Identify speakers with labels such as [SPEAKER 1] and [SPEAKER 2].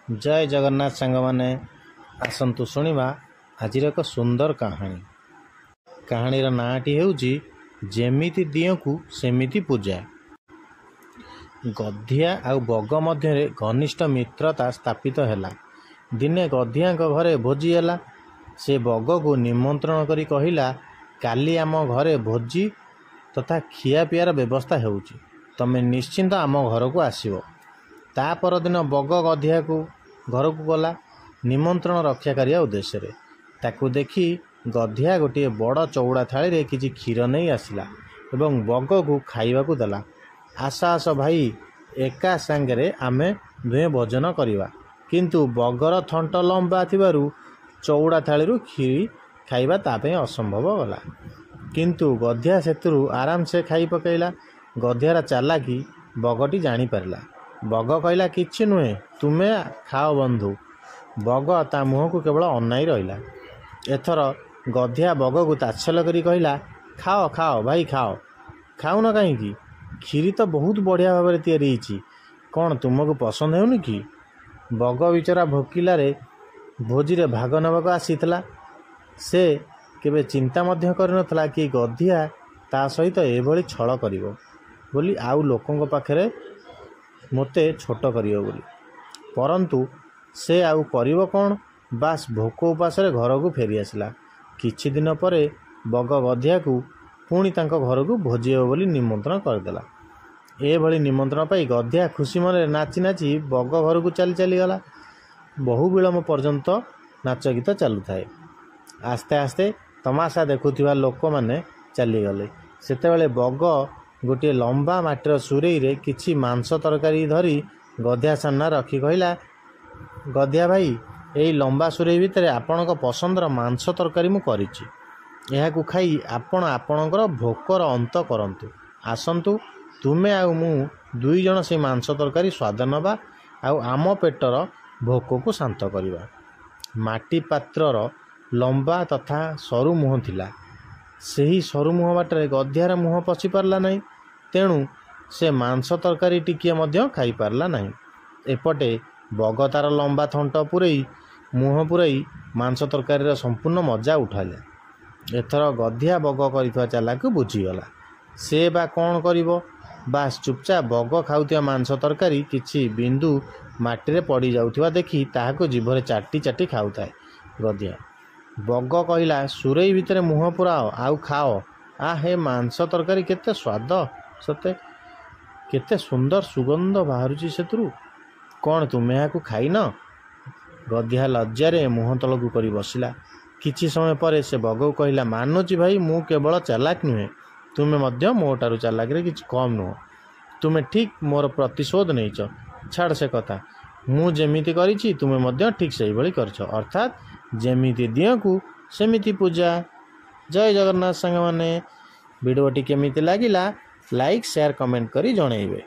[SPEAKER 1] जय जगन्नाथ सांग माने आसंतु शुणिबा आजिर एक सुंदर कहानी। कहानीर नाँटी हेउची जेमिति दियंकु सेमिति पूजा। गधिया आउ बग मध्य घनिष्ठ मित्रता स्थापित हैला। दिने गधिया घरे भोजी हैला। से बग को निमंत्रण करी कहिला, काली आम घरे भोजी तथा खिया पियार व्यवस्था हेउची, तमे निश्चिंत आम घर को आसिबो। ता परदिन बग गधिया को घर को गला निमंत्रण रक्षा करिया उद्देश्य रे। ताकू देखी गधिया गोटे बड़ चौड़ा थाली रे किछि क्षीर नहीं आसिला एवं बग को खाइबा को देला। आस आस भाई, एका सांगरे आमे दुहे भोजन करिबा। किंतु बगर थंट लंबा थिबारु चौड़ा थाली रु खीरी खाइबा तापे असंभव गला। किंतु गधिया सेतुरु आराम से खाई पकैला। गधियार चालाकी बगटी जानी पारला। बग कहला, किछि नुहे, तुमे खाओ बंधु। बग ता मुह को केवल अनाई रहिला। एथर गधिया बग को ताच्छल्य करी कहला, खाओ खाओ भाई खाओ। खाऊन कहीं? खीरी तो बहुत बढ़िया भाव में तैयारी होइछि, कौन तुमको पसंद हेउनि कि? बग बिचरा भोकिला रे भोजी रे भाग नबाक आसीथला। से केबे चिंता मध्य करनथला कि गधिया ता सहित एभली छल करिवो बोली, आउ लोकंक पाखरे मोते छोट करियो बोली। परंतु से आउ करिवो कौन? बास भोक उपास घर को फेरी आसला। किछि दिन परे बग गधिया को पुणी तांको घर को भोजियो बोली निमंत्रण करदेला। एभली निमंत्रण पाई गधिया खुशी मन नाची नाची बग घर को चली चली गला। बहु विलम्ब पर्यंत नाच गीत चालू थाए। आस्ते आस्ते तमाशा देखुथिबा लोक माने चली गले। सेतेबेले बग गोटे लंबा माटीर सुरई रे किछि मांस तरकारी धरी गधिया सामना रखी कहला, गधिया भाई, एई लंबा सुरई भितर आपणक पसंदर मांस तरकारी मु करिछि। एहाकु खाई आपण आपणकर भोकर अंत करंतु। आसंतु तुमे आउ मु दुई जण से मांस तरकारी स्वाद नबा आउ आम पेटर भोक को शांत करिबा। माटी पात्रर लंबा तथा सरु मुह थिला। सेही सरु मुह बाटरे गधियार मुह पशि पारला नहीं। तेणु से मांस तरकारी टिकिए मध्य खाई पारला नहीं। एपटे बग तार लंबा थंट पुरई मुह पुरई मांस तरकारी संपूर्ण मजा उठाइला। एथर गधिया बग करिथवा चालाकु बुझीगला। से बा कौन करिवो? बास चुपचाप बग खाउथिया मांस तरकारी किछि बिंदु माटी पड़ी जाउथिवा देखी ताहाको जीभरे चाटी चाटी खाउथाए गधिया। बग कहिला, सुरई भितर मुह पुराओ आउ खाओ। आ हे मांस तरकारी केते स्वाद, सते केते सुंदर सुगंध बाहरुची सेतुरु। कौन तुमे याकु खाइन? गधिया लज्जारे मुह तलकु करी बसिला। किछि समय परे से बग को कहिला, मानुची भाई, मु केवल चालाक नुहे, तुमे मध्य मोटारु चालाक रे किछि कम नुह। तुमे ठीक मोर प्रतिशोध नैच। छाड़ से कथा, मु जेमिति करिछि तुमे मध्य ठीक सही भली करछ। अर्थात जेमिति दियंकु सेमिति पूजा। जय जगन्नाथ सांग माने। वीडियोटी केमिति लागिला लाइक शेयर कमेंट करी जणैबे।